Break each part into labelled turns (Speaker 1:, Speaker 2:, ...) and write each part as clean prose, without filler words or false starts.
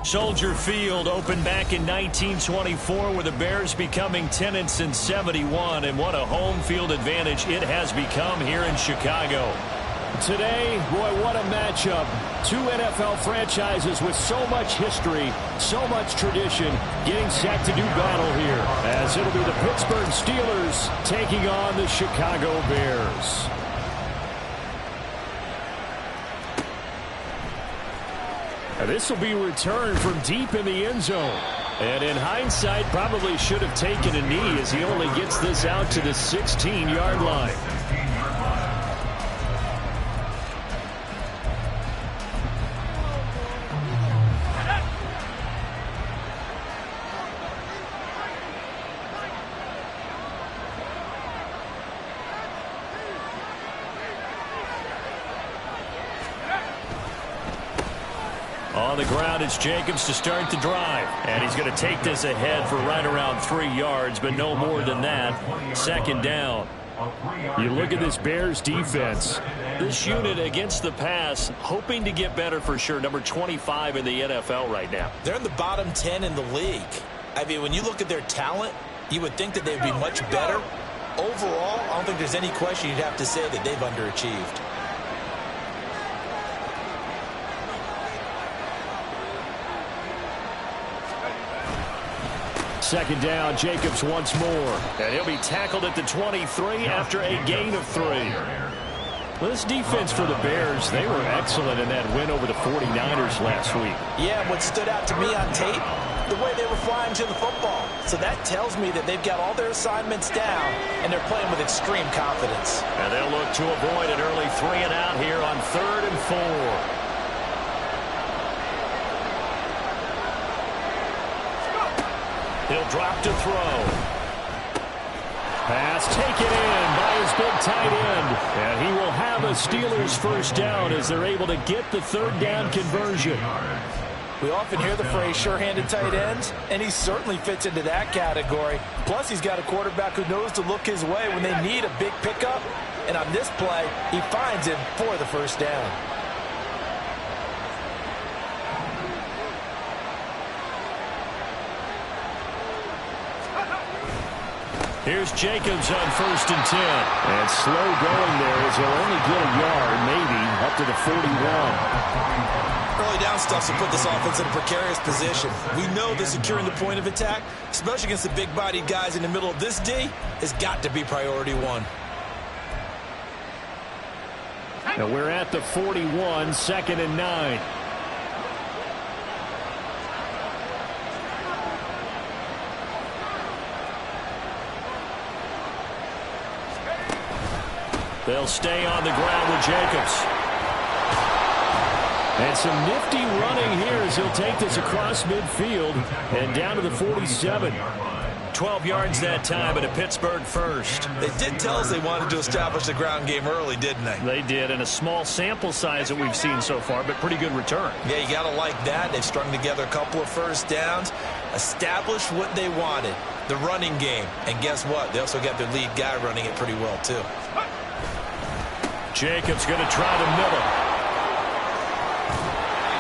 Speaker 1: Soldier Field opened back in 1924 with the Bears becoming tenants in 71, and what a home field advantage it has become here in Chicago.
Speaker 2: Today, boy, what a matchup. Two NFL franchises with so much history, so much tradition, getting set to do battle here, as it'll be the Pittsburgh Steelers taking on the Chicago Bears. This will be returned from deep in the end zone. And in hindsight, probably should have taken a knee as he only gets this out to the 16-yard line. On the ground, it's Jacobs to start the drive. And he's going to take this ahead for right around 3 yards, but no more than that. Second down. You look at this Bears defense.
Speaker 1: This unit against the pass, hoping to get better for sure. Number 25 in the NFL right now.
Speaker 3: They're in the bottom 10 in the league. I mean, when you look at their talent, you would think that they'd be much better. Overall, I don't think there's any question you'd have to say that they've underachieved.
Speaker 2: Second down, Jacobs once more.
Speaker 1: And he'll be tackled at the 23 after a gain of 3.
Speaker 2: Well, this defense for the Bears, they were excellent in that win over the 49ers last week.
Speaker 3: Yeah, what stood out to me on tape, the way they were flying to the football. So that tells me that they've got all their assignments down, and they're playing with extreme confidence.
Speaker 1: And they'll look to avoid an early 3 and out here on 3rd and 4. He'll drop to throw.
Speaker 2: Pass taken in by his big tight end. And he will have a Steelers first down as they're able to get the 3rd down conversion.
Speaker 3: We often hear the phrase sure-handed tight ends, and he certainly fits into that category. Plus, he's got a quarterback who knows to look his way when they need a big pickup. And on this play, he finds him for the first down.
Speaker 1: Here's Jacobs on 1st and 10.
Speaker 2: And slow going there as he'll only get a yard, maybe, up to the 41.
Speaker 3: Early down stuff to put this offense in a precarious position. We know that securing the point of attack, especially against the big-bodied guys in the middle of this D, has got to be priority 1.
Speaker 2: Now we're at the 41, 2nd and 9.
Speaker 1: They'll stay on the ground with Jacobs.
Speaker 2: And some nifty running here as he'll take this across midfield and down to the 47.
Speaker 1: 12 yards that time, and a Pittsburgh first.
Speaker 3: They did tell us they wanted to establish the ground game early, didn't they?
Speaker 1: They did, and a small sample size that we've seen so far, but pretty good return.
Speaker 3: Yeah, you got to like that. They've strung together a couple of first downs, established what they wanted, the running game. And guess what? They also got their lead guy running it pretty well, too.
Speaker 1: Jacobs going to try to middle.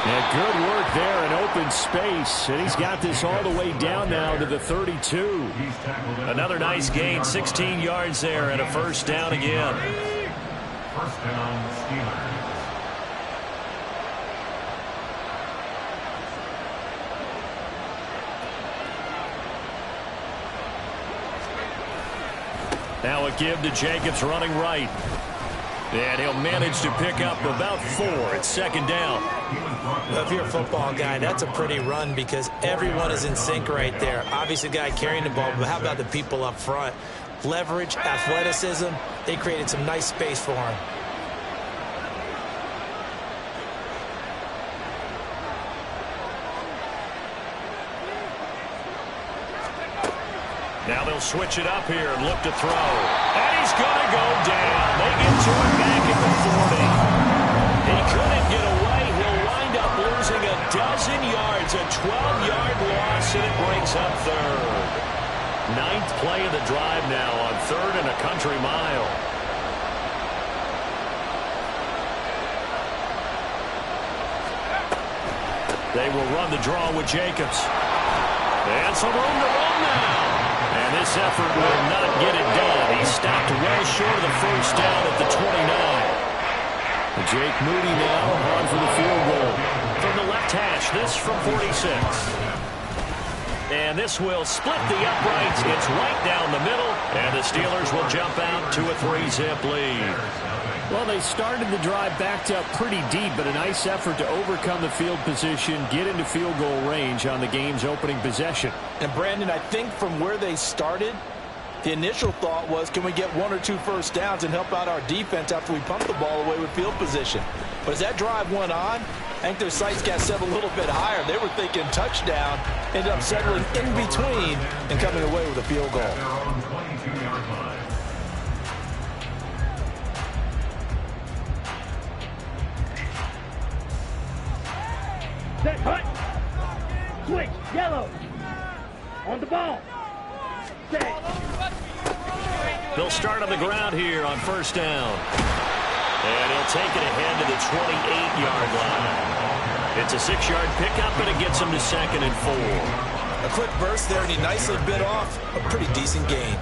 Speaker 2: Yeah, good work there in open space. And he's got this all the way down now to the 32.
Speaker 1: Another nice gain, 16 yards there, and a first down again.
Speaker 4: First down, Steelers.
Speaker 1: Now a give to Jacobs running right. And he'll manage to pick up about 4. It's 2nd down.
Speaker 3: Well, if you're a football guy, that's a pretty run because everyone is in sync right there. Obviously, the guy carrying the ball, but how about the people up front? Leverage, athleticism, they created some nice space for him.
Speaker 1: Now they'll switch it up here and look to throw. And he's going to go down. They get to him back at the 40. He couldn't get away. He'll wind up losing a dozen yards, a 12-yard loss, and it brings up 3rd. 9th play of the drive now on 3rd and a country mile.
Speaker 2: They will run the draw with Jacobs. And some room to run now. And this effort will not get it done. He stopped well short of the first down at the 29. Jake Moody now on for the field goal. From the left hash, this from 46. And this will split the uprights. It's right down the middle. And the Steelers will jump out to a 3-zip lead. Well, they started the drive backed up pretty deep, but a nice effort to overcome the field position, get into field goal range on the game's opening possession.
Speaker 3: And, Brandon, I think from where they started, the initial thought was, can we get 1 or 2 first downs and help out our defense after we pump the ball away with field position? But as that drive went on, I think their sights got set a little bit higher. They were thinking touchdown, ended up settling in between and coming away with a field goal.
Speaker 5: Set, hut. Switch, yellow. On the ball. Set.
Speaker 2: They'll start on the ground here on first down. And he'll take it ahead to the 28-yard line. It's a 6-yard pickup, and it gets him to 2nd and 4.
Speaker 3: A quick burst there, and he nicely bit off a pretty decent gain.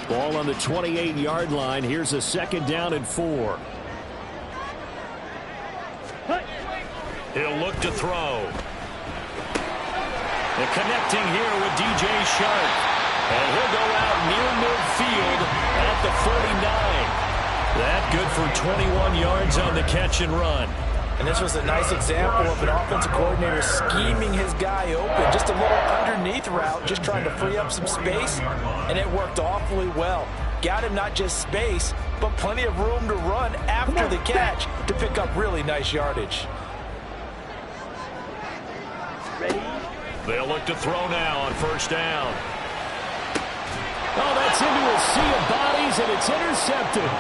Speaker 2: Ball on the 28-yard line. Here's a 2nd down and 4. He'll look to throw. And connecting here with DJ Shark. And he'll go out near midfield at the 49. That good for 21 yards on the catch and run.
Speaker 3: And this was a nice example of an offensive coordinator scheming his guy open. Just a little underneath route, just trying to free up some space. And it worked awfully well. Got him not just space, but plenty of room to run after the catch to pick up really nice yardage.
Speaker 2: They'll look to throw now on first down. Oh, that's into a sea of bodies, and it's intercepted.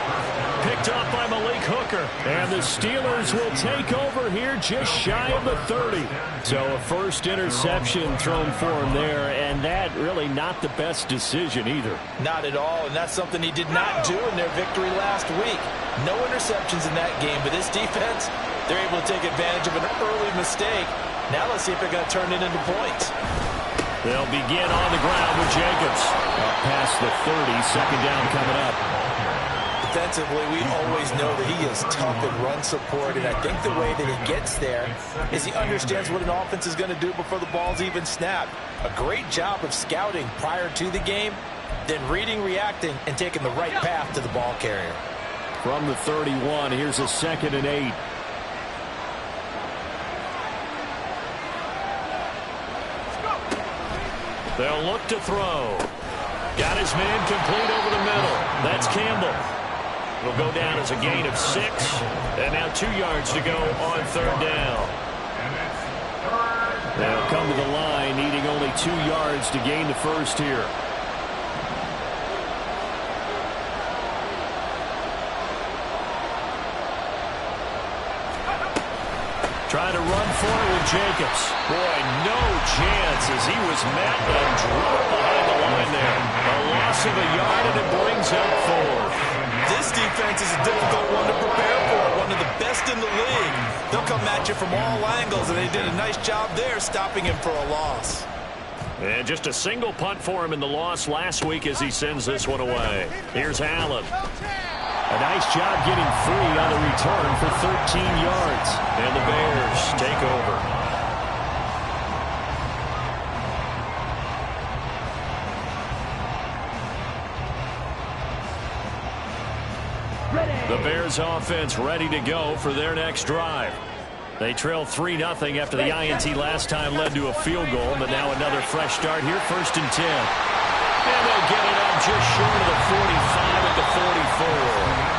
Speaker 2: Picked up by Malik Hooker. And the Steelers will take over here just shy of the 30. So a first interception thrown for him there, and that really not the best decision either.
Speaker 3: Not at all, and that's something he did not do in their victory last week. No interceptions in that game, but this defense, they're able to take advantage of an early mistake. Now let's see if they're going to turn it into points.
Speaker 2: They'll begin on the ground with Jacobs. Up past the 30, 2nd down coming up.
Speaker 3: Defensively, we always know that he is tough in run support, and I think the way that he gets there is he understands what an offense is going to do before the ball's even snapped. A great job of scouting prior to the game, then reading, reacting, and taking the right path to the ball carrier.
Speaker 2: From the 31, here's a 2nd and 8. They'll look to throw. Got his man complete over the middle. That's Campbell. It'll go down as a gain of 6. And now 2 yards to go on 3rd down. They'll come to the line, needing only 2 yards to gain the first here. Trying to run for it with Jacobs. Boy, no chance as he was met and dropped behind the line there. A loss of a yard, and it brings up 4.
Speaker 3: This defense is a difficult one to prepare for. One of the best in the league. They'll come at you from all angles, and they did a nice job there stopping him for a loss.
Speaker 2: And just a single punt for him in the loss last week as he sends this one away. Here's Allen. A nice job getting free on the return for 13 yards. And the Bears take over. The Bears offense ready to go for their next drive. They trail 3-0 after the INT last time led to a field goal, but now another fresh start here, 1st and 10. And they'll get it up just short of the 45 at the 44.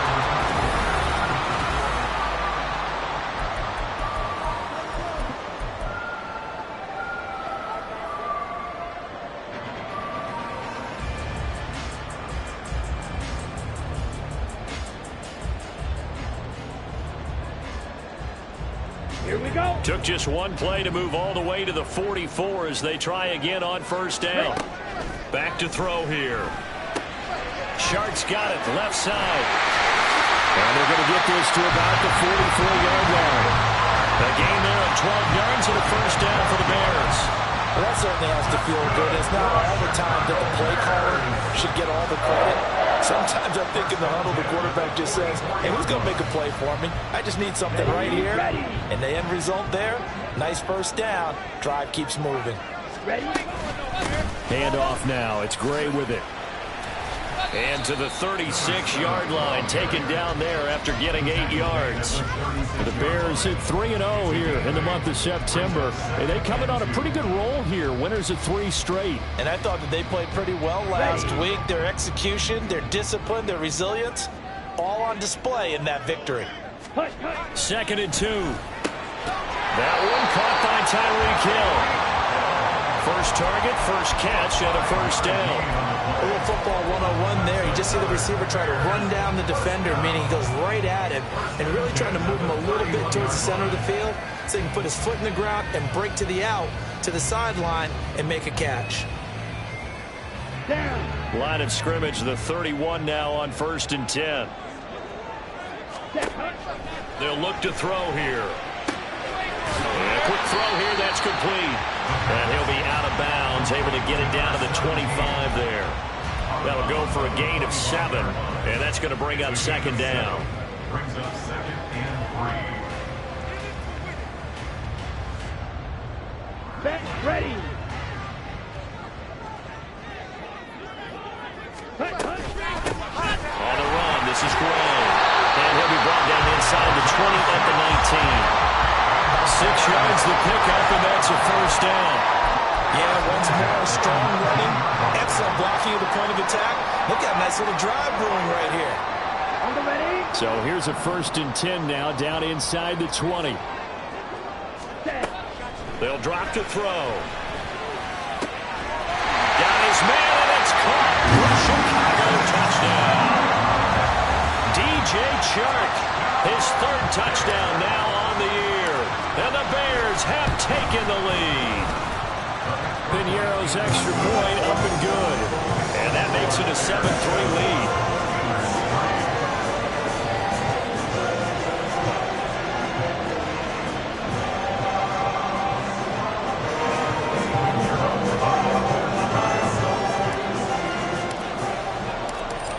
Speaker 5: Here we go.
Speaker 2: Took just one play to move all the way to the 44 as they try again on first down. Back to throw here. Shark's got it, left side. And they're going to get this to about the 44-yard line. A gain there of 12 yards and a first down for the Bears.
Speaker 3: Well, that certainly has to feel good. It's not all the time that the play caller should get all the credit. Sometimes I think in the huddle, the quarterback just says, hey, who's going to make a play for me? I just need something right here. And the end result there, nice first down. Drive keeps moving.
Speaker 2: Hand off now. It's Gray with it. And to the 36-yard line, taken down there after getting 8 yards. The Bears hit 3-0 here in the month of September. And they coming on a pretty good roll here. Winners of 3 straight.
Speaker 3: And I thought that they played pretty well last week. Their execution, their discipline, their resilience, all on display in that victory.
Speaker 2: 2nd and 2. That one caught by Tyreek Hill. First target, first catch, and a first down.
Speaker 3: A little football 101 there. You just see the receiver try to run down the defender, meaning he goes right at him and really trying to move him a little bit towards the center of the field so he can put his foot in the ground and break to the out, to the sideline, and make a catch.
Speaker 2: Line of scrimmage, the 31 now on 1st and 10. They'll look to throw here. And a quick throw here, that's complete. And he'll be out of bounds, able to get it down to the 25 there. That'll go for a gain of 7, and that's going to bring up 2nd down.
Speaker 4: Brings up 2nd and 3.
Speaker 5: Back ready.
Speaker 2: On the run, this is Gray. And he'll be brought down inside the 20 at the 19. 6 yards the pickup, and that's a first down.
Speaker 3: Yeah, once more, strong running, excellent blocking at the point of attack. Look at a nice little drive brewing right here.
Speaker 5: On the ready.
Speaker 2: So here's a 1st and 10 now, down inside the 20. They'll drop to throw. Got his man, and it's caught. Chicago touchdown. DJ Chark, his 3rd touchdown now on the year. And the Bears have taken the lead. Piñeiro's extra point up and good. And that makes it a 7-3 lead.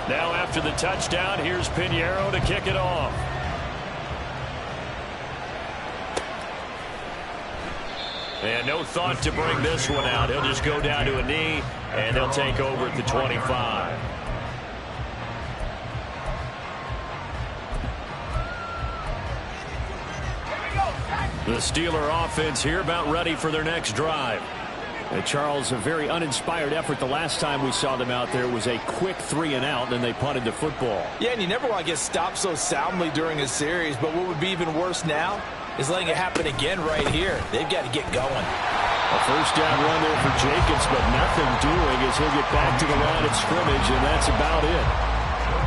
Speaker 2: Now after the touchdown, here's Piñeiro to kick it off. And no thought to bring this one out. He'll just go down to a knee, and they'll take over at the 25. The Steeler offense here about ready for their next drive. Charles, a very uninspired effort the last time we saw them out there was a quick 3-and-out, and they punted the football.
Speaker 3: Yeah, and you never want to get stopped so soundly during a series, but what would be even worse now is letting it happen again right here. They've got to get going.
Speaker 2: A first down run there for Jacobs, but nothing doing as he'll get back to the line of scrimmage, and that's about it.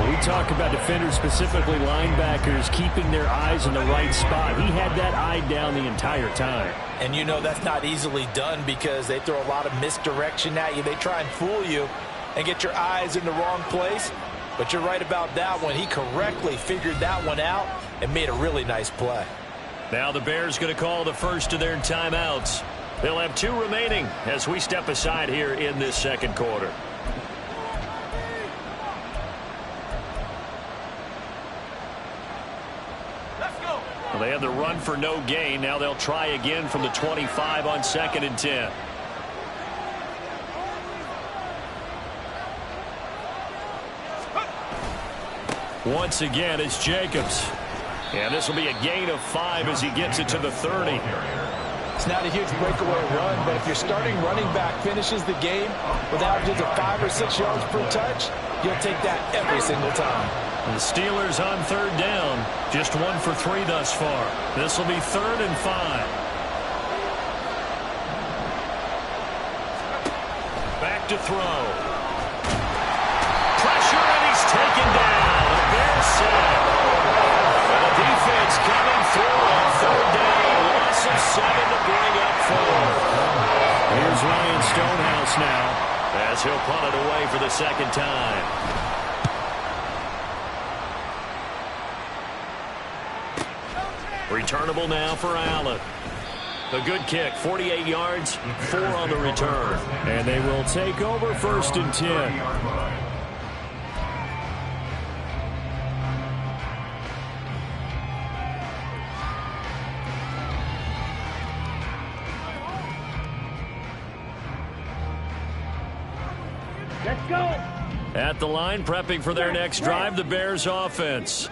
Speaker 2: We talk about defenders, specifically linebackers, keeping their eyes in the right spot. He had that eye down the entire time.
Speaker 3: And you know that's not easily done because they throw a lot of misdirection at you. They try and fool you and get your eyes in the wrong place. But you're right about that one. He correctly figured that one out and made a really nice play.
Speaker 2: Now the Bears going to call the first of their timeouts. They'll have 2 remaining as we step aside here in this second quarter. Well, they had the run for no gain. Now they'll try again from the 25 on 2nd and 10. Once again, it's Jacobs. And this will be a gain of 5 as he gets it to the 30.
Speaker 3: It's not a huge breakaway run, but if your starting running back finishes the game with averages of 5 or 6 yards per touch, you'll take that every single time.
Speaker 2: The Steelers on 3rd down. Just 1 for 3 thus far. This will be 3rd and 5. Back to throw. Pressure, and he's taken down. The Bears set. And the defense coming through on 3rd down. Loss of 7 to bring up 4. Here's Ryan Stonehouse now as he'll punt it away for the 2nd time.
Speaker 1: Returnable now for Allen. A good kick, 48 yards, 4 on the return.
Speaker 2: And they will take over 1st and 10.
Speaker 5: Let's go.
Speaker 1: At the line, prepping for their next drive, the Bears offense.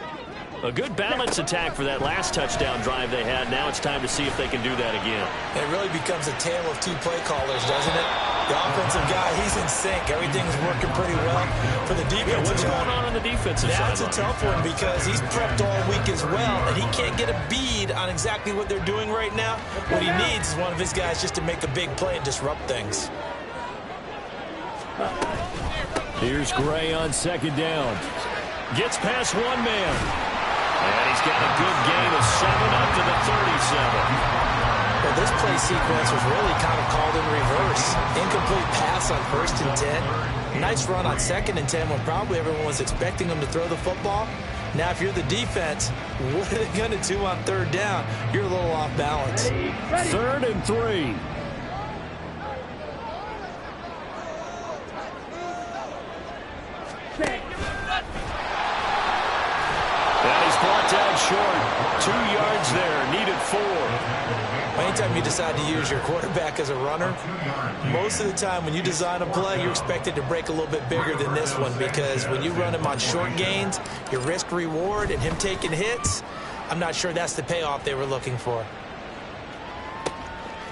Speaker 1: A good balance attack for that last touchdown drive they had. Now it's time to see if they can do that again.
Speaker 3: It really becomes a tale of 2 play callers, doesn't it? The offensive guy, he's in sync. Everything's working pretty well. For the defensive
Speaker 1: what's
Speaker 3: guy,
Speaker 1: going on the defensive side?
Speaker 3: that's a tough one because he's prepped all week as well, and he can't get a bead on exactly what they're doing right now. What he needs is one of his guys just to make a big play and disrupt things.
Speaker 2: Here's Gray on 2nd down.
Speaker 1: Gets past one man. And he's got a good gain of 7 up to the 37.
Speaker 3: Well, this play sequence was really kind of called in reverse. Incomplete pass on 1st and 10. Nice run on 2nd and 10 when probably everyone was expecting him to throw the football. Now, if you're the defense, what are they going to do on 3rd down? You're a little off balance.
Speaker 5: Ready.
Speaker 2: 3rd and 3.
Speaker 5: Set.
Speaker 1: And he's brought down short. 2 yards there. Needed 4.
Speaker 3: Anytime you decide to use your quarterback as a runner, most of the time when you design a play, you're expected to break a little bit bigger than this one because when you run him on short gains, your risk-reward and him taking hits, I'm not sure that's the payoff they were looking for.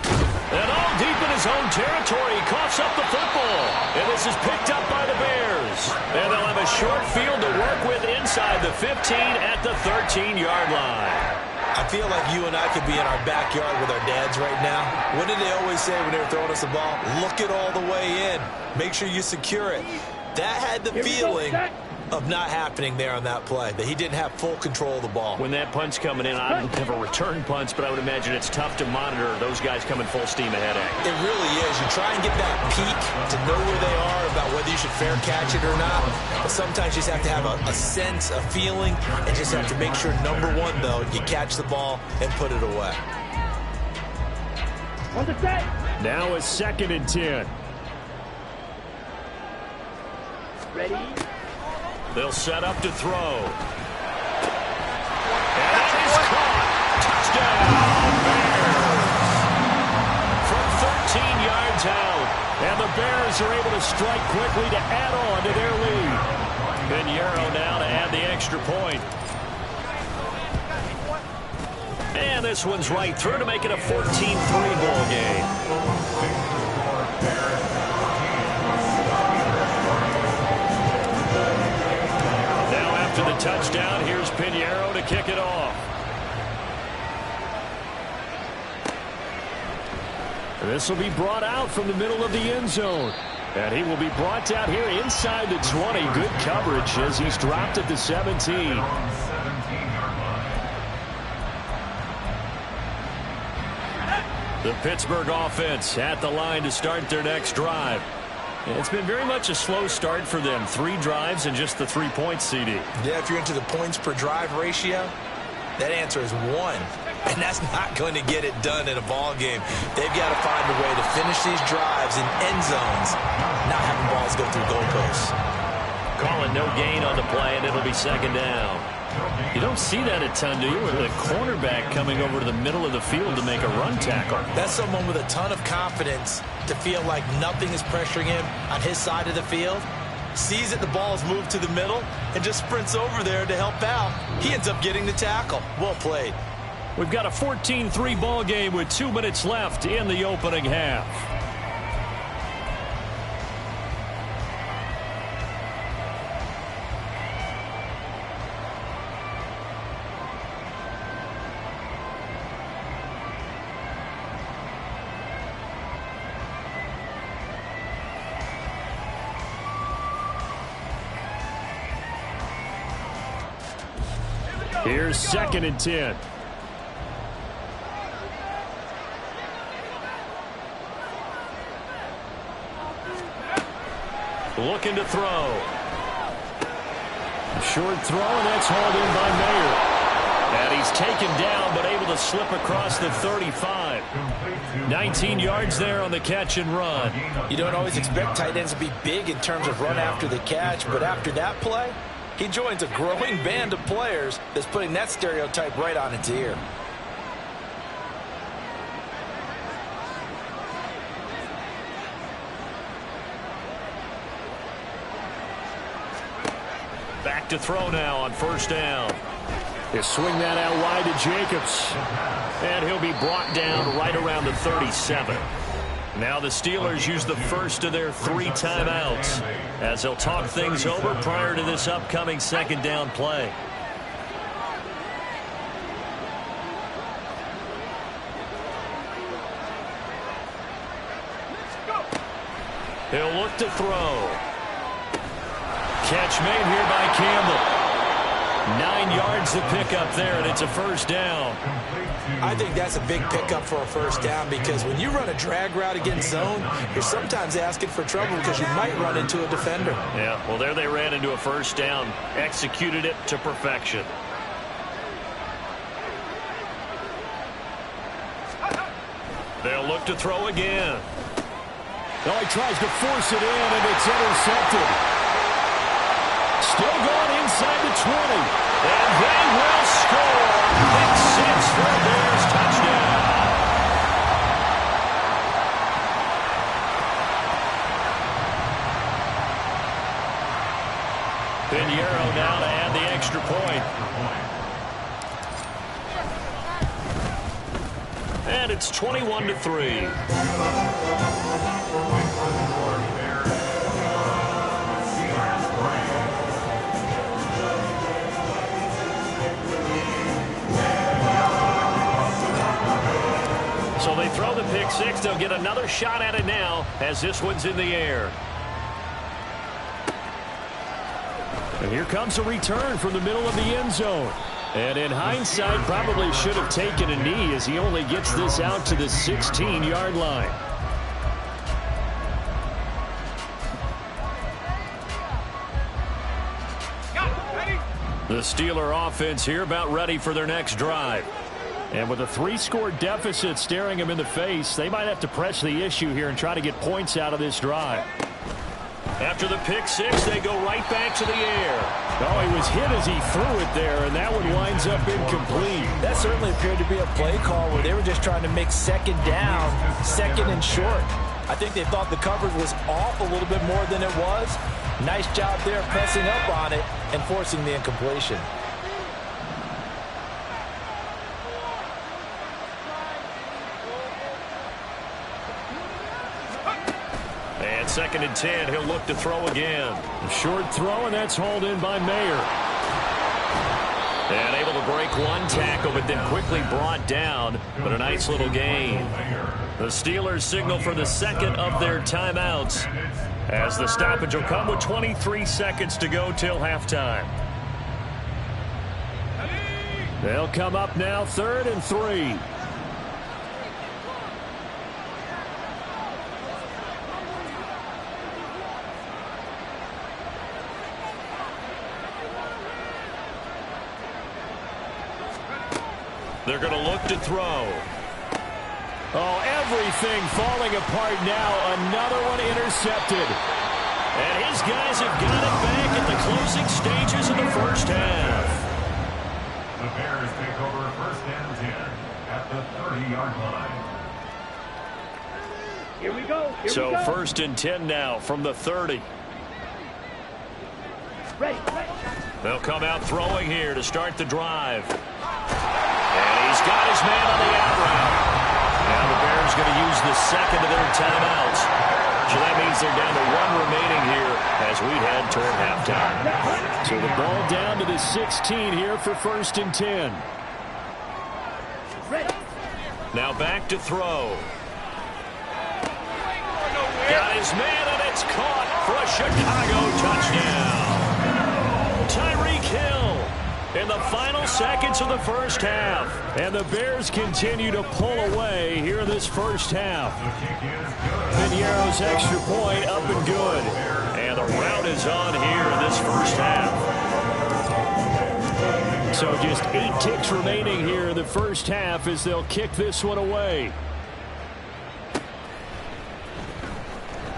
Speaker 1: And all deep in his own territory, he coughs up the football. And this is picked up by the Bears. And they'll have a short field to work with inside the 15 at the 13-yard line.
Speaker 3: I feel like you and I could be in our backyard with our dads right now. What did they always say when they were throwing us the ball? Look it all the way in. Make sure you secure it. That had the feeling of not happening there on that play, that he didn't have full control of the ball.
Speaker 1: When that punt's coming in, I don't have a return punch, but I would imagine it's tough to monitor those guys coming full steam ahead at you.
Speaker 3: It really is. You try and get that peek to know where they are about whether you should fair catch it or not. But sometimes you just have to have a sense, a feeling, and just have to make sure, number one, though, you catch the ball and put it away.
Speaker 5: On the set.
Speaker 2: Now it's 2nd and 10.
Speaker 5: Ready.
Speaker 1: They'll set up to throw. And that is caught. Touchdown, Bears. From 13 yards out.
Speaker 2: And the Bears are able to strike quickly to add on to their lead.
Speaker 1: Pinheiro now to add the extra point. And this one's right through to make it a 14-3 ball game. After the touchdown, here's Pinheiro to kick it off.
Speaker 2: This will be brought out from the middle of the end zone. And he will be brought down here inside the 20. Good coverage as he's dropped at the 17.
Speaker 1: The Pittsburgh offense at the line to start their next drive. It's been very much a slow start for them. 3 drives and just the 3 points, CD.
Speaker 3: Yeah, if you're into the points per drive ratio, that answer is 1. And that's not going to get it done in a ball game. They've got to find a way to finish these drives in end zones, not having balls go through goalposts.
Speaker 1: Call it no gain on the play, and it'll be 2nd down. You don't see that a ton, do you? With the cornerback coming over to the middle of the field to make a run tackle.
Speaker 3: That's someone with a ton of confidence to feel like nothing is pressuring him on his side of the field. Sees that the ball's moved to the middle and just sprints over there to help out. He ends up getting the tackle. Well played.
Speaker 2: We've got a 14-3 ball game with 2 minutes left in the opening half. Here's 2nd and 10.
Speaker 1: Looking to throw.
Speaker 2: Short throw, and that's hauled in by Mayer. And he's taken down, but able to slip across the 35. 19 yards there on the catch and run.
Speaker 3: You don't always expect tight ends to be big in terms of run after the catch, but after that play, he joins a growing band of players that's putting that stereotype right on its ear.
Speaker 2: Back to throw now on first down. They swing that out wide to Jacobs. And he'll be brought down right around the 37. Now the Steelers use the first of their 3 timeouts as they'll talk things over prior to this upcoming second down play. He'll look to throw. Catch made here by Campbell. 9 yards to pick up there, and it's a first down.
Speaker 3: I think that's a big pickup for a first down because when you run a drag route against zone, you're sometimes asking for trouble because you might run into a defender.
Speaker 2: Yeah, well, there they ran into a first down, executed it to perfection. They'll look to throw again.
Speaker 6: Well, he tries to force it in, and it's intercepted. Still going inside the 20.
Speaker 2: And they will score. Pick 6 for a Bears touchdown. Pinheiro now to add the extra point. And it's 21-3. So they throw the pick 6. They'll get another shot at it now as this one's in the air. And here comes a return from the middle of the end zone. And in hindsight, probably should have taken a knee as he only gets this out to the 16-yard line. The Steeler offense here about ready for their next drive. And with a 3-score deficit staring them in the face, they might have to press the issue here and try to get points out of this drive. After the pick 6, they go right back to the air.
Speaker 6: Oh, he was hit as he threw it there, and that one winds up incomplete.
Speaker 3: That certainly appeared to be a play call where they were just trying to make second down, second and short. I think they thought the coverage was off a little bit more than it was. Nice job there pressing up on it and forcing the incompletion.
Speaker 2: And 2nd and 10, he'll look to throw again.
Speaker 6: A short throw, and that's hauled in by Mayer.
Speaker 2: And able to break one tackle, but then quickly brought down. But a nice little gain. The Steelers signal for the second of their timeouts, as the stoppage will come with 23 seconds to go till halftime.
Speaker 6: They'll come up now, 3rd and 3.
Speaker 2: They're going to look to throw.
Speaker 6: Oh, everything falling apart now. Another one intercepted.
Speaker 2: And his guys have got it back at the closing stages of the first half.
Speaker 4: The Bears take over 1st and 10 at the 30-yard line.
Speaker 5: Here we go.
Speaker 2: So 1st and 10 now from the 30.
Speaker 5: Ready.
Speaker 2: They'll come out throwing here to start the drive. And he's got his man on the out route. Now the Bears going to use the second of their timeouts. So that means they're down to 1 remaining here as we head toward halftime.
Speaker 6: So the ball down to the 16 here for 1st and 10.
Speaker 5: Ready.
Speaker 2: Now back to throw. Got his man, and it's caught for a Chicago touchdown. Tyreek Hill in the final seconds of the first half.
Speaker 6: And the Bears continue to pull away here in this first half. Pinheiro's extra point up and good.
Speaker 2: And the route is on here in this first half. So just 8 ticks remaining here in the first half as they'll kick this one away.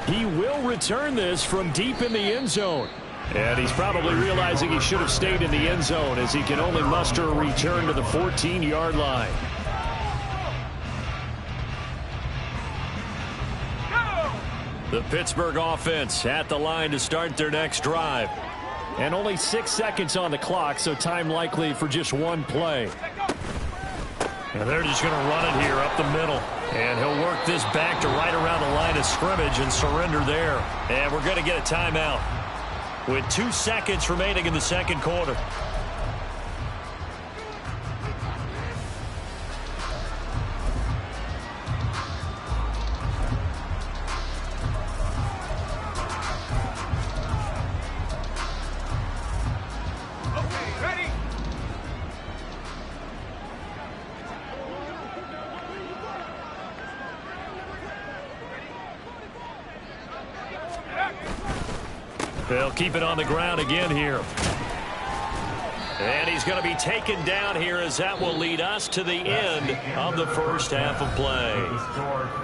Speaker 2: He will return this from deep in the end zone. And he's probably realizing he should have stayed in the end zone as he can only muster a return to the 14-yard line. The Pittsburgh offense at the line to start their next drive. And only 6 seconds on the clock, so time likely for just one play.
Speaker 6: And they're just going to run it here up the middle. And he'll work this back to right around the line of scrimmage and surrender there. And we're going to get a timeout with 2 seconds remaining in the second quarter. They'll keep it on the ground again here. And he's going to be taken down here as that will lead us to the end of the first half of play.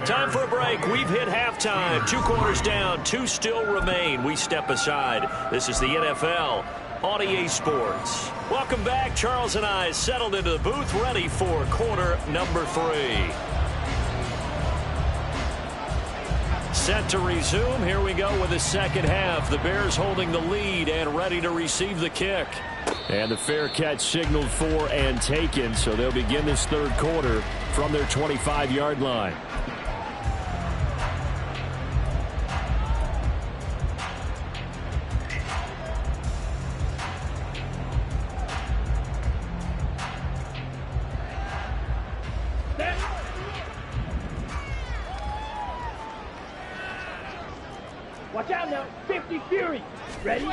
Speaker 6: Time for a break. We've hit halftime. 2 quarters down. 2 still remain. We step aside. This is the NFL on EA Sports. Welcome back. Charles and I settled into the booth ready for quarter number 3. Set to resume. Here we go with the second half. The Bears holding the lead and ready to receive the kick. And the fair catch signaled for and taken, so they'll begin this third quarter from their 25-yard line.
Speaker 5: Watch out now. 50 Fury. Ready?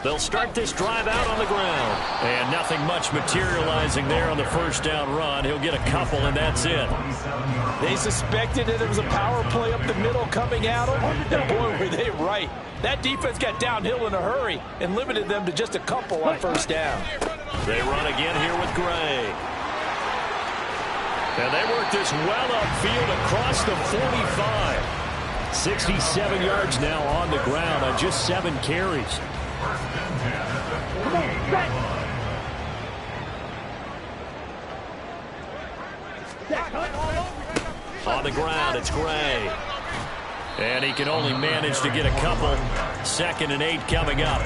Speaker 6: They'll start this drive out on the ground. And nothing much materializing there on the first down run. He'll get a couple, and that's it.
Speaker 3: They suspected that it was a power play up the middle coming at them. And boy, were they right. That defense got downhill in a hurry and limited them to just a couple on first down.
Speaker 6: They run again here with Gray. And they work this well upfield across the 45.
Speaker 2: 67 yards now on the ground on just 7 carries.
Speaker 6: On the ground, it's Gray.
Speaker 2: And he can only manage to get a couple. 2nd and 8 coming up.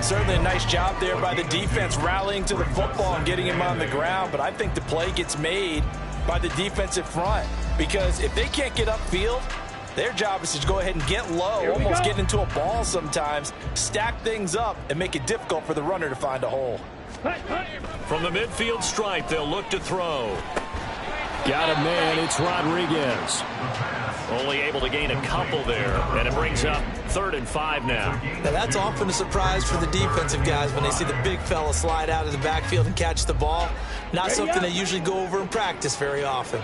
Speaker 3: Certainly a nice job there by the defense rallying to the football and getting him on the ground. But I think the play gets made by the defensive front. Because if they can't get upfield, their job is to go ahead and get low, almost get into a ball sometimes, stack things up, and make it difficult for the runner to find a hole.
Speaker 6: From the midfield stripe, they'll look to throw.
Speaker 2: Got a man, it's Rodriguez.
Speaker 6: Only able to gain a couple there, and it brings up 3rd and 5 now.
Speaker 7: Now that's often a surprise for the defensive guys when they see the big fella slide out of the backfield and catch the ball. Not something they usually go over in practice very often.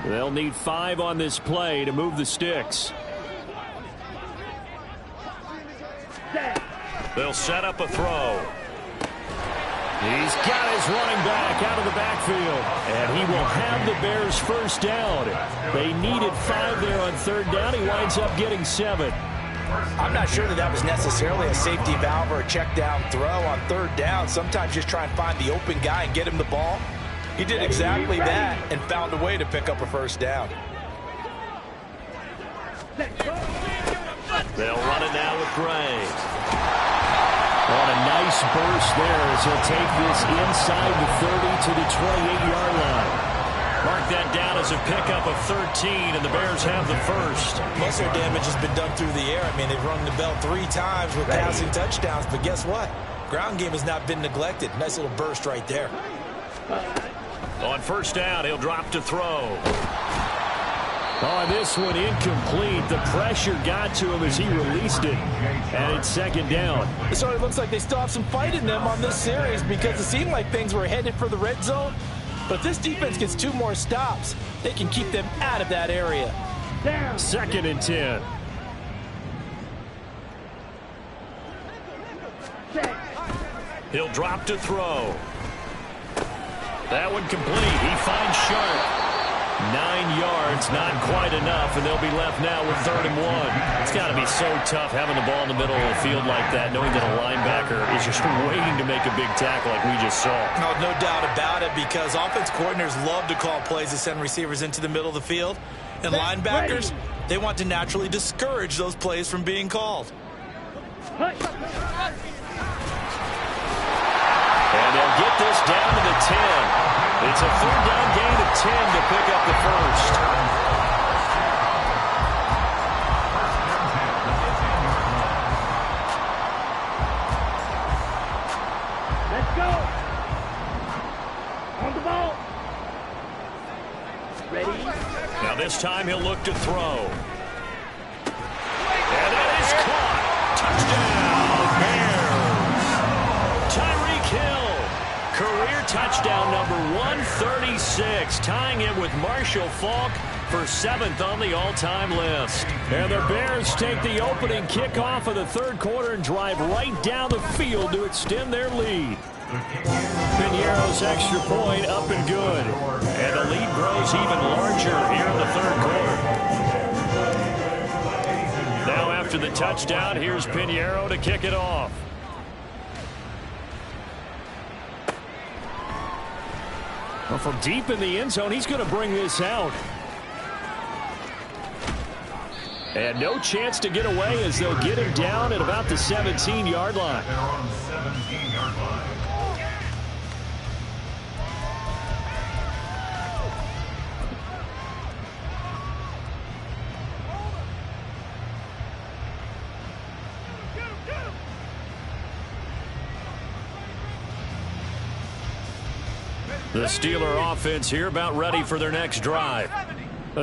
Speaker 2: They'll need 5 on this play to move the sticks.
Speaker 6: They'll set up a throw.
Speaker 2: He's got his running back out of the backfield. And he will have the Bears first down. They needed 5 there on 3rd down. He winds up getting 7.
Speaker 3: I'm not sure that was necessarily a safety valve or a check down throw on 3rd down. Sometimes just try and find the open guy and get him the ball. He did exactly that and found a way to pick up a first down.
Speaker 6: They'll run it now with Gray.
Speaker 2: On a nice burst there as he'll take this inside the 30 to the 28-yard line.
Speaker 6: Mark that down as a pickup of 13, and the Bears have the first.
Speaker 7: Most of their damage has been done through the air. I mean, they've rung the bell 3 times with passing touchdowns, but guess what? Ground game has not been neglected. Nice little burst right there.
Speaker 6: On first down, he'll drop to throw.
Speaker 2: On this one, incomplete. The pressure got to him as he released it. And it's 2nd down.
Speaker 3: It sort of looks like they still have some fight in them on this series because it seemed like things were headed for the red zone. But if this defense gets 2 more stops, they can keep them out of that area.
Speaker 2: 2nd and 10.
Speaker 6: He'll drop to throw. That one complete. He finds Sharp. 9 yards, not quite enough, and they'll be left now with 3rd and 1. It's got to be so tough having the ball in the middle of the field like that, knowing that a linebacker is just waiting to make a big tackle like we just saw.
Speaker 7: No doubt about it, because offense coordinators love to call plays to send receivers into the middle of the field. And linebackers, they want to naturally discourage those plays from being called.
Speaker 6: And they'll get this down to the 10. It's a 3rd down gain of 10 to pick up the first.
Speaker 5: Let's go. On the ball. Ready?
Speaker 6: Now this time he'll look to throw. And that is caught. Touchdown, Bears. Tyreek Hill. Career touchdown number 136, tying it with Marshall Faulk for 7th on the all-time list.
Speaker 2: And the Bears take the opening kickoff of the 3rd quarter and drive right down the field to extend their lead. Piñeiro's extra point up and good. And the lead grows even larger here in the 3rd quarter. Now after the touchdown, here's Piñeiro to kick it off. Well, from deep in the end zone, he's going to bring this out. And no chance to get away as they'll get him down at about the 17-yard line.
Speaker 4: They're on the 17-yard line.
Speaker 6: The Steeler offense here about ready for their next drive.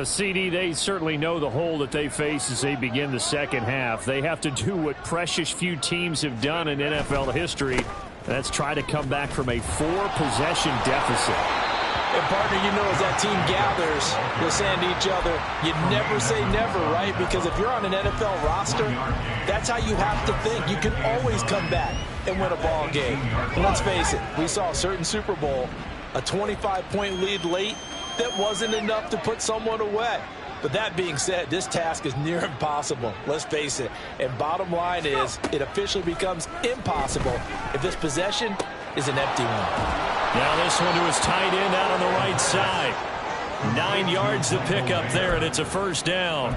Speaker 2: CD, they certainly know the hole that they face as they begin the second half. They have to do what precious few teams have done in NFL history. That's try to come back from a 4-possession deficit.
Speaker 3: And, partner, you know, as that team gathers, they're saying to each other, you never say never, right? Because if you're on an NFL roster, that's how you have to think. You can always come back and win a ball game. And let's face it, we saw a certain Super Bowl, a 25-point lead late, that wasn't enough to put someone away. But that being said, this task is near impossible. Let's face it. And bottom line is, it officially becomes impossible if this possession is an empty one.
Speaker 6: Now this one to his tight end out on the right side. 9 yards to pick up there, and it's a 1st down.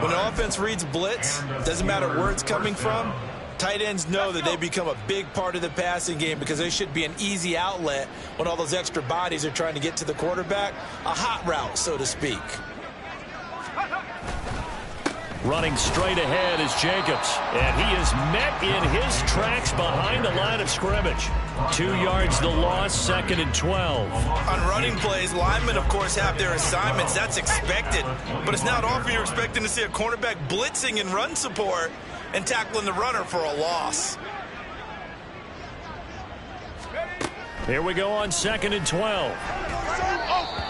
Speaker 7: When the offense reads blitz, doesn't matter where it's coming from, tight ends know that they become a big part of the passing game because they should be an easy outlet when all those extra bodies are trying to get to the quarterback. A hot route, so to speak.
Speaker 6: Running straight ahead is Jacobs, and he is met in his tracks behind the line of scrimmage. 2 yards the loss, 2nd and 12.
Speaker 7: On running plays, linemen, of course, have their assignments. That's expected. But it's not often you're expecting to see a cornerback blitzing in run support and tackling the runner for a loss.
Speaker 2: Here we go on 2nd and 12.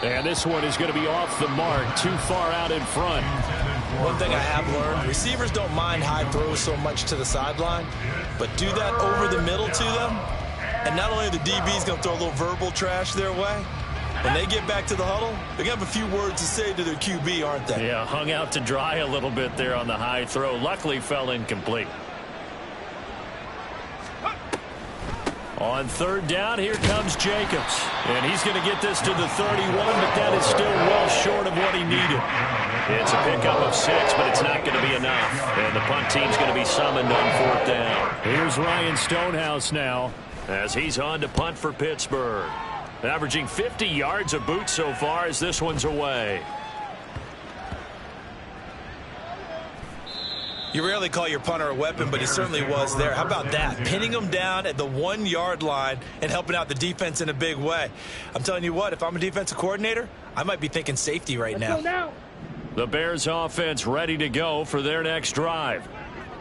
Speaker 2: And this one is going to be off the mark, too far out in front.
Speaker 7: One thing I have learned, receivers don't mind high throws so much to the sideline, but do that over the middle to them, and not only are the DBs going to throw a little verbal trash their way, when they get back to the huddle, they're going to have a few words to say to their QB, aren't they?
Speaker 6: Yeah, hung out to dry a little bit there on the high throw. Luckily fell incomplete. On 3rd down, here comes Jacobs. And he's going to get this to the 31, but that is still well short of what he needed. It's a pickup of 6, but it's not going to be enough. And the punt team's going to be summoned on 4th down.
Speaker 2: Here's Ryan Stonehouse now,
Speaker 6: as he's on to punt for Pittsburgh. Averaging 50 yards a boot so far as this one's away.
Speaker 7: You rarely call your punter a weapon, but he certainly was there. How about that? Pinning him down at the 1-yard line and helping out the defense in a big way. I'm telling you what, if I'm a defensive coordinator, I might be thinking safety right now.
Speaker 6: The Bears offense ready to go for their next drive.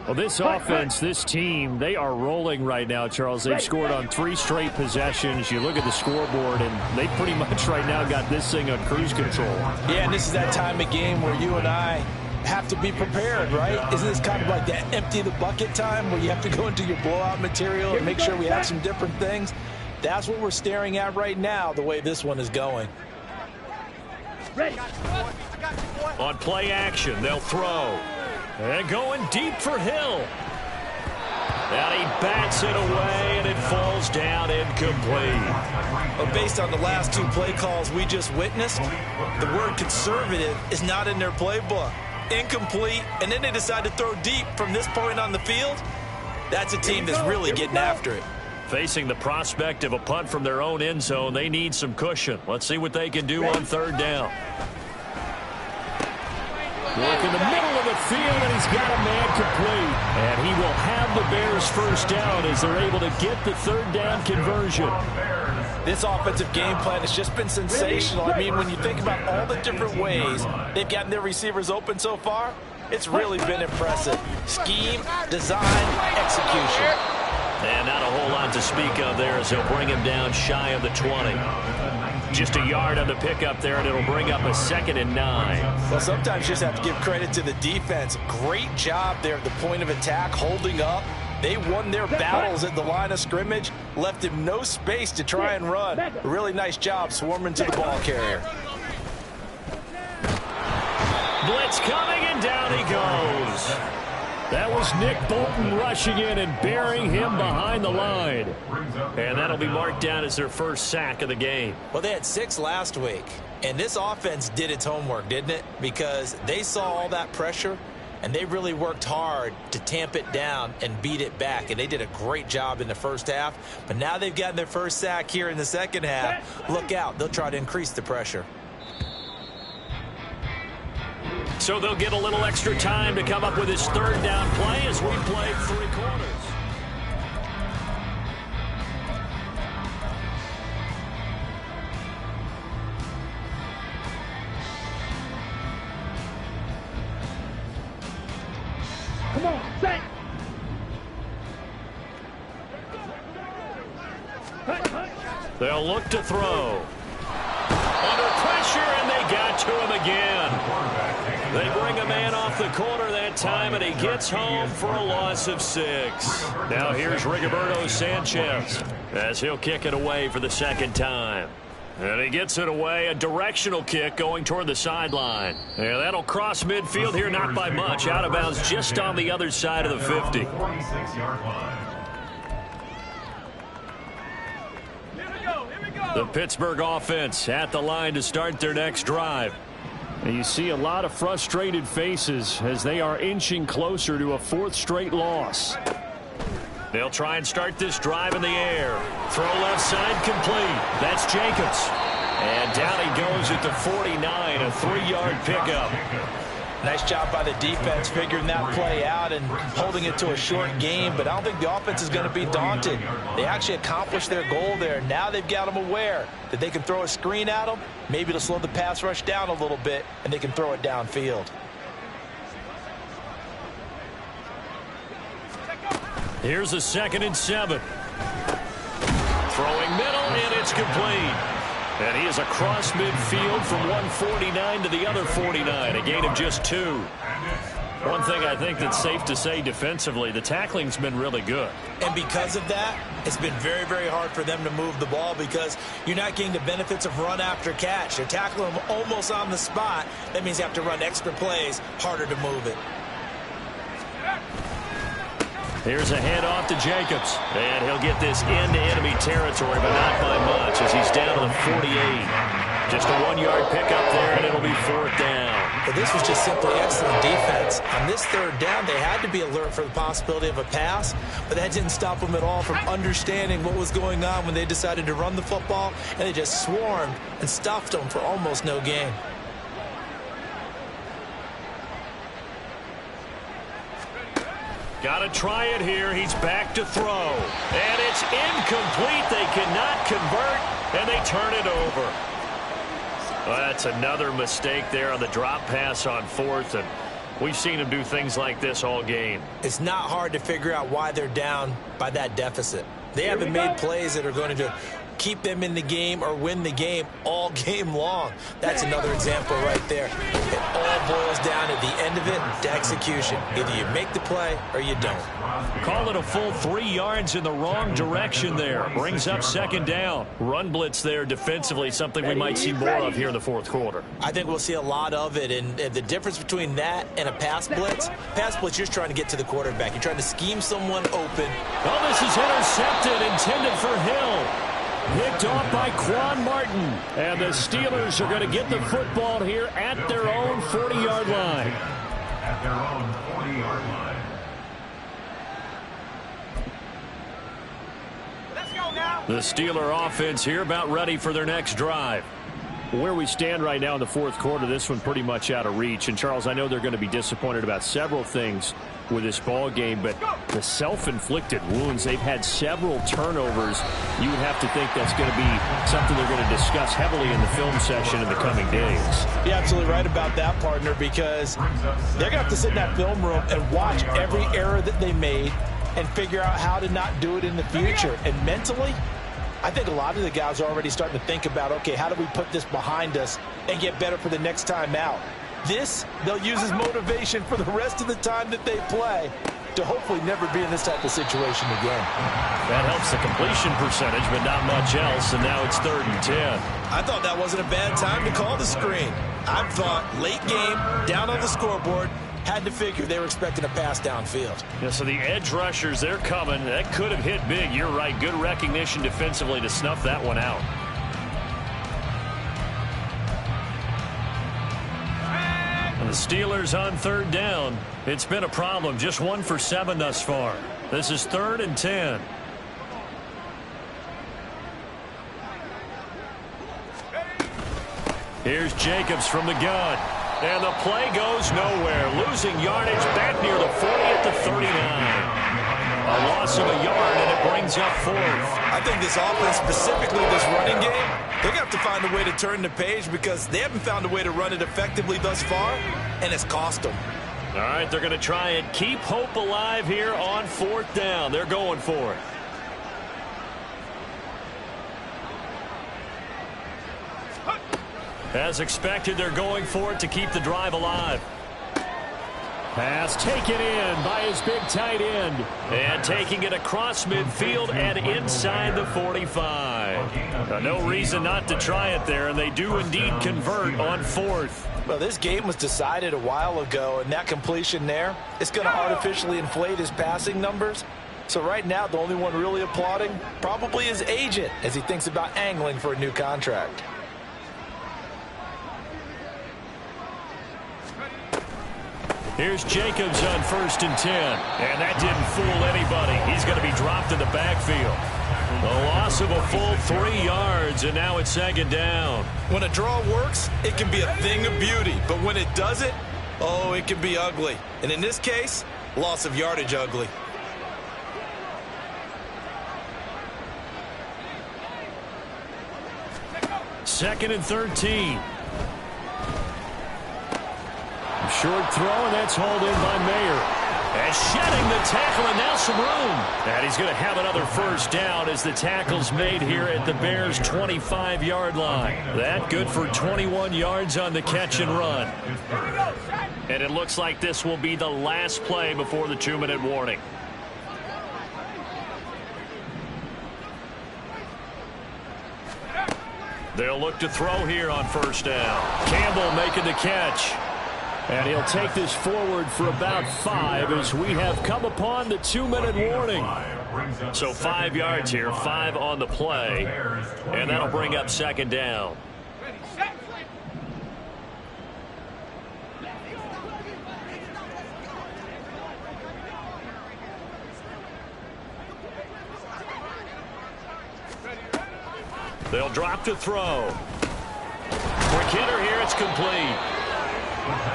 Speaker 2: Well, this offense, this team, they are rolling right now, Charles. They've scored on 3 straight possessions. You look at the scoreboard, and they pretty much right now got this thing on cruise control.
Speaker 3: Yeah, and this is that time of game where you and I have to be prepared, right? Isn't this kind of like that empty the bucket time where you have to go into your blowout material and make sure we have some different things? That's what we're staring at right now, the way this one is going.
Speaker 5: Ready.
Speaker 6: On play action, they'll throw. And going deep for Hill. And he bats it away, and it falls down incomplete.
Speaker 3: But based on the last two play calls we just witnessed, the word conservative is not in their playbook. Incomplete, and then they decide to throw deep from this point on the field. That's a team that's really getting after it.
Speaker 6: Facing the prospect of a punt from their own end zone, they need some cushion. Let's see what they can do on third down.
Speaker 2: Work in the middle of the field, and he's got a man complete. And he will have the Bears first down as they're able to get the third down conversion.
Speaker 3: This offensive game plan has just been sensational. I mean, when you think about all the different ways they've gotten their receivers open so far, it's really been impressive. Scheme, design, execution.
Speaker 6: And not a whole lot to speak of there as they'll bring him down shy of the 20. Just a yard on the pickup there, and it'll bring up a 2nd and 9.
Speaker 3: Well, sometimes you just have to give credit to the defense. Great job there at the point of attack, holding up. They won their battles at the line of scrimmage, left him no space to try and run. A really nice job swarming to the ball carrier.
Speaker 6: Blitz coming, and down he goes.
Speaker 2: That was Nick Bolton rushing in and burying him behind the line.
Speaker 6: And that'll be marked down as their first sack of the game.
Speaker 3: Well, they had 6 last week, and this offense did its homework, didn't it? Because they saw all that pressure, and they really worked hard to tamp it down and beat it back. And they did a great job in the first half. But now they've gotten their first sack here in the second half. Look out. They'll try to increase the pressure.
Speaker 6: So they'll get a little extra time to come up with his third down play as we play 3 quarters.
Speaker 5: Come on, set.
Speaker 6: They'll look to throw. Under pressure, and they got to him again. They bring a man off the corner that time, and he gets home for a loss of 6. Now here's Rigoberto Sanchez as he'll kick it away for the 2nd time. And he gets it away, a directional kick going toward the sideline. Yeah, that'll cross midfield here, not by much. Out of bounds just on the other side of the 50.
Speaker 4: 46-yard line.
Speaker 6: The Pittsburgh offense at the line to start their next drive.
Speaker 2: And you see a lot of frustrated faces as they are inching closer to a 4th straight loss.
Speaker 6: They'll try and start this drive in the air. Throw left side complete. That's Jacobs. And down he goes at the 49, a 3-yard pickup.
Speaker 3: Nice job by the defense figuring that play out and holding it to a short game, but I don't think the offense is going to be daunted. They actually accomplished their goal there. Now they've got them aware that they can throw a screen at them, maybe to slow the pass rush down a little bit, and they can throw it downfield.
Speaker 6: Here's a 2nd and 7. Throwing middle, and it's complete. And he is across midfield from 149 to the other 49, a gain of just 2. One thing I think that's safe to say defensively, the tackling's been really good.
Speaker 3: And because of that, it's been very, very hard for them to move the ball because you're not getting the benefits of run after catch. They're tackling them almost on the spot. That means you have to run extra plays, harder to move it.
Speaker 6: Here's a handoff to Jacobs. And he'll get this into enemy territory, but not by much as he's down to the 48. Just a 1-yard pickup there, and it'll be 4th down.
Speaker 3: But this was just simply excellent defense. On this 3rd down, they had to be alert for the possibility of a pass, but that didn't stop them at all from understanding what was going on when they decided to run the football, and they just swarmed and stuffed them for almost no gain.
Speaker 6: Got to try it here. He's back to throw. And it's incomplete. They cannot convert, and they turn it over. Well, that's another mistake there on the drop pass on 4th, and we've seen him do things like this all game.
Speaker 3: It's not hard to figure out why they're down by that deficit. They haven't made plays that are going to
Speaker 7: keep them in the game or win the game all game long. That's another example right there. It all boils down at the end of it to execution. Either you make the play or you don't.
Speaker 6: Call it a full 3 yards in the wrong direction there. Brings up second down. Run blitz there defensively, something we might see more of here in the fourth quarter.
Speaker 7: I think we'll see a lot of it, and the difference between that and a pass blitz, you're just trying to get to the quarterback. You're trying to scheme someone open.
Speaker 6: Oh, this is intercepted, intended for Hill. Picked off by Quan Martin. And the Steelers are going to get the football here at their own 40-yard line.
Speaker 4: At their own 40-yard line.
Speaker 5: Let's go now.
Speaker 6: The Steeler offense here about ready for their next drive.
Speaker 2: Where we stand right now in the fourth quarter, this one pretty much out of reach. And, Charles, I know they're going to be disappointed about several things with this ball game, but the self-inflicted wounds, they've had several turnovers. You would have to think that's going to be something they're going to discuss heavily in the film section in the coming days.
Speaker 3: You're absolutely right about that, partner, because they're going to have to sit in that film room and watch every error that they made and figure out how to not do it in the future. And mentally, I think a lot of the guys are already starting to think about, okay, how do we put this behind us and get better for the next time out? This, they'll use as motivation for the rest of the time that they play to hopefully never be in this type of situation again.
Speaker 6: That helps the completion percentage, but not much else, and now it's 3rd and 10.
Speaker 7: I thought that wasn't a bad time to call the screen. I thought late game, down on the scoreboard, had to figure they were expecting a pass downfield.
Speaker 6: Yeah, so the edge rushers, they're coming. That could have hit big. You're right. Good recognition defensively to snuff that one out. And the Steelers on 3rd down. It's been a problem. Just 1 for 7 thus far. This is 3rd and 10. Here's Jacobs from the gun. And the play goes nowhere. Losing yardage back near the 40 at the 39. A loss of a yard, and it brings up 4th.
Speaker 7: I think this offense, specifically this running game, they're going to have to find a way to turn the page because they haven't found a way to run it effectively thus far, and it's cost them.
Speaker 6: All right, they're going to try and keep hope alive here on 4th down. They're going for it. As expected, they're going for it to keep the drive alive.
Speaker 2: Pass taken in by his big tight end.
Speaker 6: And taking it across midfield and inside the 45. No reason not to try it there, and they do indeed convert on 4th.
Speaker 3: Well, this game was decided a while ago, and that completion there is going to artificially inflate his passing numbers. So right now, the only one really applauding probably his agent as he thinks about angling for a new contract.
Speaker 6: Here's Jacobs on 1st and 10. And that didn't fool anybody. He's going to be dropped in the backfield. A loss of a full 3 yards, and now it's 2nd down.
Speaker 7: When a draw works, it can be a thing of beauty. But when it doesn't, oh, it can be ugly. And in this case, loss of yardage ugly.
Speaker 6: Second and 13.
Speaker 2: Short throw, and that's hauled in by Mayer.
Speaker 6: And shedding the tackle, and now some room. And he's going to have another 1st down as the tackle's made here at the Bears' 25-yard line. That good for 21 yards on the catch and run. And it looks like this will be the last play before the 2-minute warning. They'll look to throw here on 1st down. Campbell making the catch.
Speaker 2: And he'll take this forward for about 5 as we have come upon the 2-minute warning.
Speaker 6: So 5 yards here, 5 on the play. And that'll bring up 2nd down. They'll drop to throw. Quick hitter here, it's complete.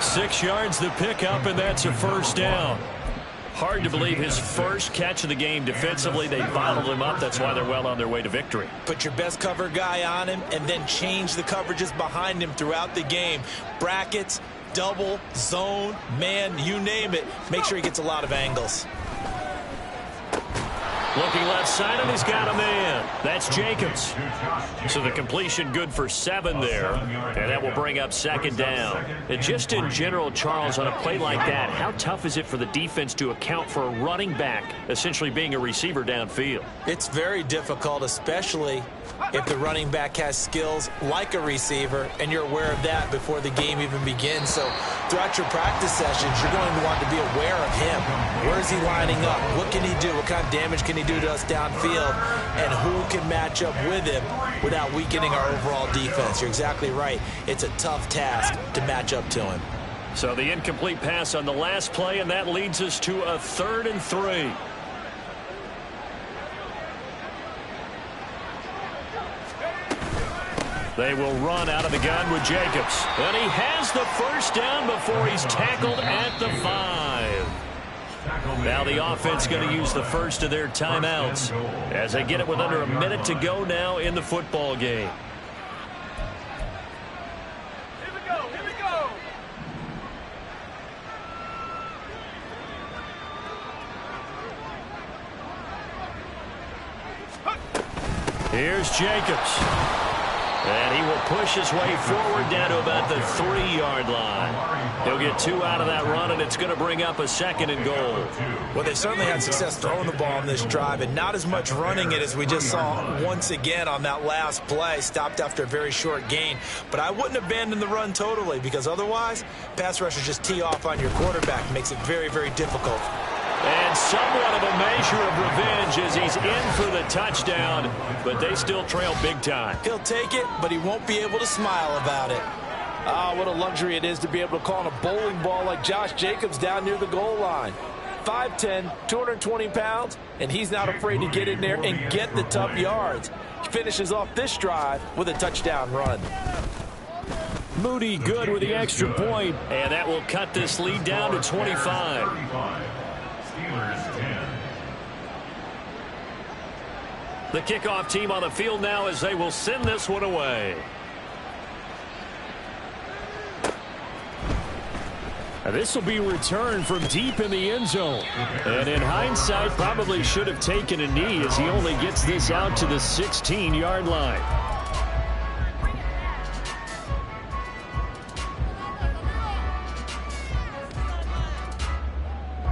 Speaker 6: 6 yards the pickup, and that's a 1st down. Hard to believe his first catch of the game defensively. They bottled him up. That's why they're well on their way to victory.
Speaker 7: Put your best cover guy on him and then change the coverages behind him throughout the game. Brackets, double, zone, man, you name it. Make sure he gets a lot of angles.
Speaker 6: Looking left side, and he's got a man. That's Jacobs. So the completion good for 7 there, and that will bring up second down. And just in general, Charles, on a play like that, how tough is it for the defense to account for a running back essentially being a receiver downfield?
Speaker 7: It's very difficult, especially if the running back has skills like a receiver, and you're aware of that before the game even begins. So throughout your practice sessions, you're going to want to be aware of him. Where is he lining up? What can he do? What kind of damage can he do to us downfield? And who can match up with him without weakening our overall defense? You're exactly right. It's a tough task to match up to him.
Speaker 6: So the incomplete pass on the last play, and that leads us to a 3rd and 3. They will run out of the gun with Jacobs. And he has the first down before he's tackled at the 5. Now the offense going to use the first of their timeouts as they get it with under a minute to go now in the football game.
Speaker 5: Here we go, here we go.
Speaker 6: Here's Jacobs. And he will push his way forward down to about the 3-yard line. He'll get 2 out of that run, and it's going to bring up a 2nd and goal.
Speaker 7: Well, they certainly had success throwing the ball on this drive, and not as much running it as we just saw once again on that last play. Stopped after a very short gain. But I wouldn't abandon the run totally, because otherwise, pass rushers just tee off on your quarterback. Makes it very, very difficult.
Speaker 6: And somewhat of a measure of revenge as he's in for the touchdown, but they still trail big time.
Speaker 7: He'll take it, but he won't be able to smile about it.
Speaker 3: Ah, what a luxury it is to be able to call on a bowling ball like Josh Jacobs down near the goal line. 5'10", 220 pounds, and he's not afraid to get in there and get the tough yards. He finishes off this drive with a touchdown run.
Speaker 2: Moody good with the extra point.
Speaker 6: And that will cut this lead down to 25. The kickoff team on the field now as they will send this one away.
Speaker 2: This will be returned from deep in the end zone. And in hindsight, probably should have taken a knee as he only gets this out to the 16-yard line.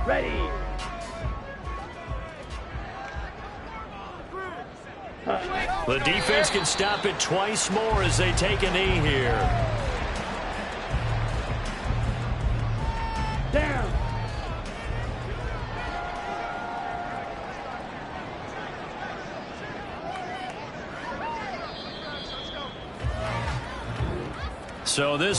Speaker 5: Ready.
Speaker 6: The defense can stop it twice more as they take a knee here.
Speaker 5: Down.
Speaker 6: So this